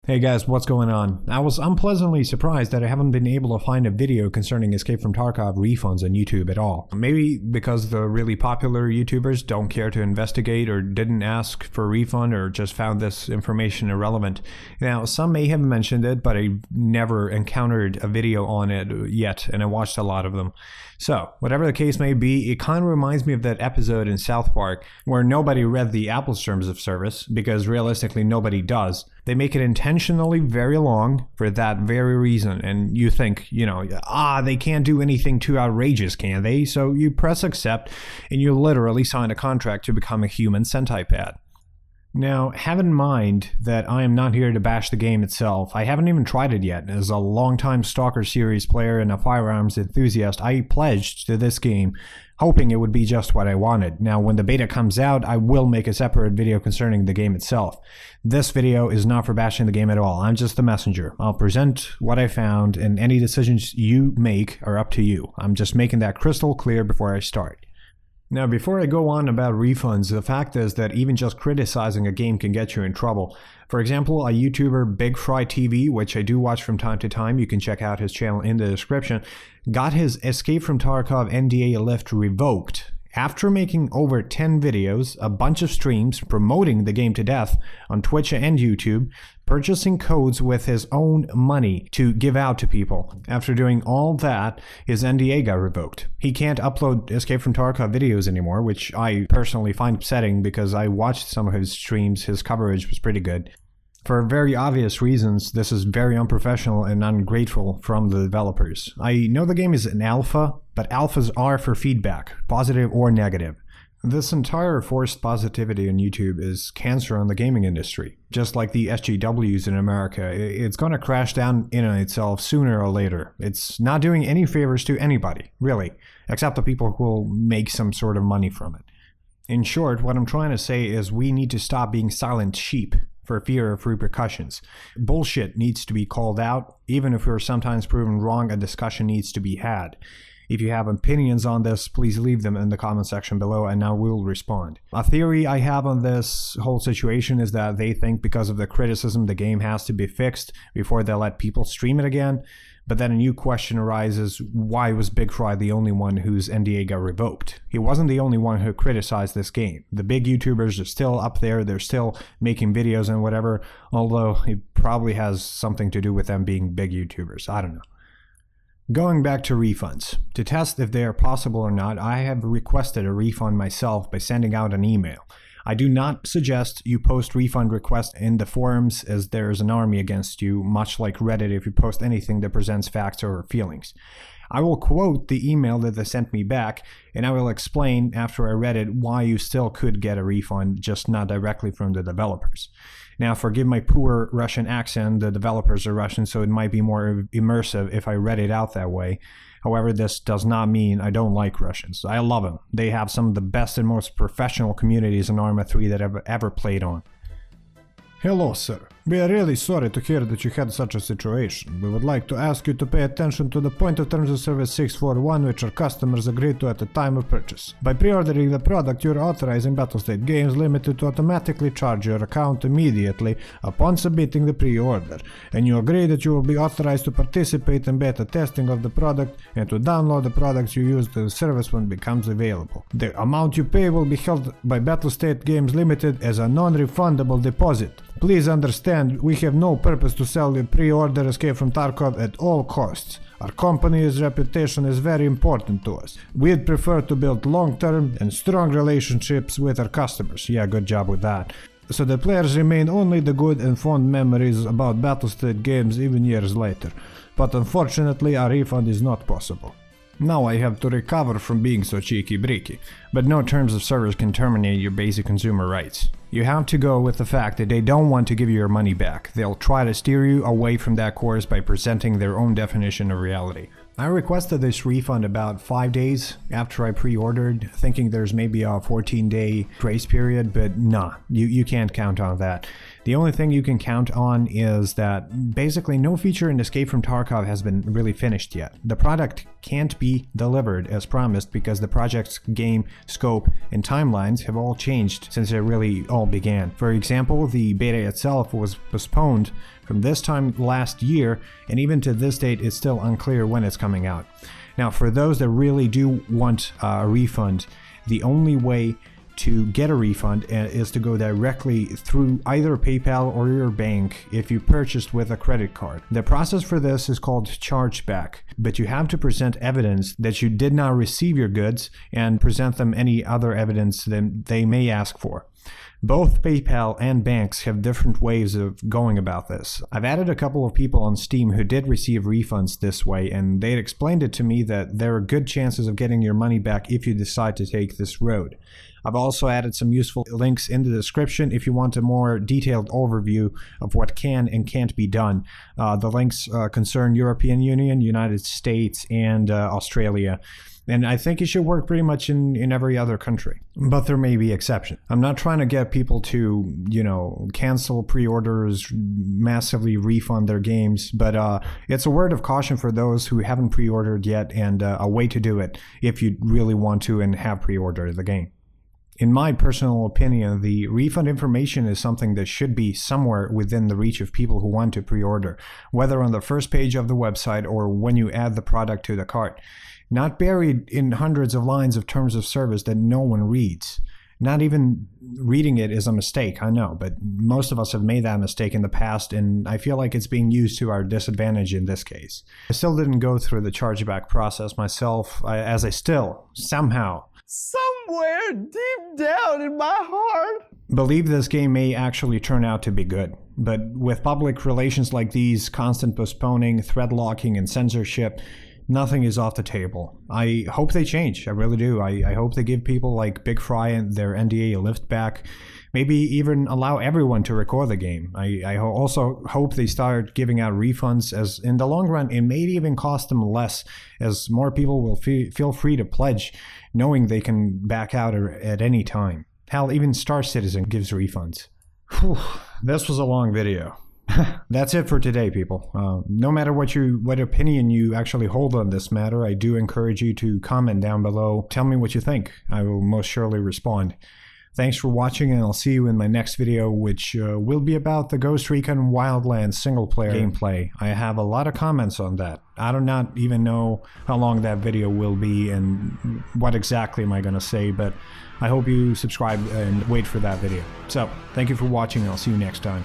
Hey guys, what's going on? I was unpleasantly surprised that I haven't been able to find a video concerning Escape from Tarkov refunds on YouTube at all. Maybe because the really popular YouTubers don't care to investigate or didn't ask for a refund or just found this information irrelevant. Now, some may have mentioned it, but I never encountered a video on it yet, and I watched a lot of them. So, whatever the case may be, it kind of reminds me of that episode in South Park where nobody read the Apple's terms of service, because realistically nobody does. They make it intentionally very long for that very reason, and you think, they can't do anything too outrageous, can they? So you press accept, and you literally sign a contract to become a human centipede. Now, have in mind that I am not here to bash the game itself. I haven't even tried it yet. As a longtime Stalker series player and a firearms enthusiast, I pledged to this game, hoping it would be just what I wanted. Now, when the beta comes out, I will make a separate video concerning the game itself. This video is not for bashing the game at all. I'm just the messenger. I'll present what I found, and any decisions you make are up to you. I'm just making that crystal clear before I start. Now, before I go on about refunds, the fact is that even just criticizing a game can get you in trouble. For example, a YouTuber, BigfryTV, which I do watch from time to time, you can check out his channel in the description, got his Escape from Tarkov NDA lift revoked after making over 10 videos, a bunch of streams promoting the game to death on Twitch and YouTube, purchasing codes with his own money to give out to people. After doing all that, his NDA got revoked. He can't upload Escape from Tarkov videos anymore, which I personally find upsetting because I watched some of his streams. His coverage was pretty good. For very obvious reasons, this is very unprofessional and ungrateful from the developers. I know the game is an alpha, but alphas are for feedback, positive or negative. This entire forced positivity on YouTube is cancer on the gaming industry. Just like the SJWs in America, it's gonna crash down in on itself sooner or later. It's not doing any favors to anybody, really, except the people who will make some sort of money from it. In short, what I'm trying to say is we need to stop being silent sheep for fear of repercussions. Bullshit needs to be called out. Even if we're sometimes proven wrong, a discussion needs to be had. If you have opinions on this, please leave them in the comment section below and I will respond. A theory I have on this whole situation is that they think because of the criticism the game has to be fixed before they let people stream it again. But then a new question arises, why was BigFry the only one whose NDA got revoked? He wasn't the only one who criticized this game. The big YouTubers are still up there, they're still making videos and whatever, although it probably has something to do with them being big YouTubers, I don't know. Going back to refunds. To test if they are possible or not, I have requested a refund myself by sending out an email. I do not suggest you post refund requests in the forums, as there is an army against you, much like Reddit if you post anything that presents facts or feelings. I will quote the email that they sent me back, and I will explain after I read it why you still could get a refund, just not directly from the developers. Now, forgive my poor Russian accent, the developers are Russian, so it might be more immersive if I read it out that way. However, this does not mean I don't like Russians. I love them. They have some of the best and most professional communities in ARMA 3 that I've ever played on. Hello, sir. We are really sorry to hear that you had such a situation. We would like to ask you to pay attention to the point of terms of service 641 which our customers agreed to at the time of purchase. By pre-ordering the product, you are authorizing Battlestate Games Limited to automatically charge your account immediately upon submitting the pre-order, and you agree that you will be authorized to participate in beta testing of the product and to download the products you use to the service when it becomes available. The amount you pay will be held by Battlestate Games Limited as a non-refundable deposit. Please understand, we have no purpose to sell the pre-order Escape from Tarkov at all costs. Our company's reputation is very important to us. We'd prefer to build long-term and strong relationships with our customers. Yeah, good job with that. So the players remain only the good and fond memories about Battlestate games even years later. But unfortunately, a refund is not possible. Now I have to recover from being so cheeky-breaky, but no terms of service can terminate your basic consumer rights. You have to go with the fact that they don't want to give you your money back. They'll try to steer you away from that course by presenting their own definition of reality. I requested this refund about 5 days after I pre-ordered, thinking there's maybe a 14-day grace period, but nah, you can't count on that. The only thing you can count on is that basically no feature in Escape from Tarkov has been really finished yet. The product can't be delivered as promised because the project's game scope and timelines have all changed since it really all began. For example, the beta itself was postponed from this time last year, and even to this date it's still unclear when it's coming out. Now, for those that really do want a refund, the only way to get a refund is to go directly through either PayPal or your bank if you purchased with a credit card. The process for this is called chargeback, but you have to present evidence that you did not receive your goods and present them any other evidence that they may ask for. Both PayPal and banks have different ways of going about this. I've added a couple of people on Steam who did receive refunds this way, and they explained it to me that there are good chances of getting your money back if you decide to take this road. I've also added some useful links in the description if you want a more detailed overview of what can and can't be done. The links concern European Union, United States, and Australia. And I think it should work pretty much in every other country. But there may be exceptions. I'm not trying to get people to, cancel pre-orders, massively refund their games, but it's a word of caution for those who haven't pre-ordered yet, and a way to do it if you really want to and have pre-ordered the game. In my personal opinion, the refund information is something that should be somewhere within the reach of people who want to pre-order, whether on the first page of the website or when you add the product to the cart. Not buried in hundreds of lines of terms of service that no one reads. Not even reading it is a mistake, I know, but most of us have made that mistake in the past, and I feel like it's being used to our disadvantage in this case. I still didn't go through the chargeback process myself, as I still, somehow, somewhere deep down in my heart, believe this game may actually turn out to be good. But with public relations like these, constant postponing, thread locking, and censorship, nothing is off the table. I hope they change. I really do. I hope they give people like BigFry and their NDA a lift back. Maybe even allow everyone to record the game. I also hope they start giving out refunds, as in the long run it may even cost them less, as more people will feel free to pledge knowing they can back out at any time. Hell, even Star Citizen gives refunds. Whew, this was a long video. That's it for today, people. No matter what opinion you actually hold on this matter, I do encourage you to comment down below. Tell me what you think. I will most surely respond. Thanks for watching, and I'll see you in my next video, which will be about the Ghost Recon Wildlands single-player gameplay. I have a lot of comments on that. I do not even know how long that video will be and what exactly am I going to say, but I hope you subscribe and wait for that video. So, thank you for watching, and I'll see you next time.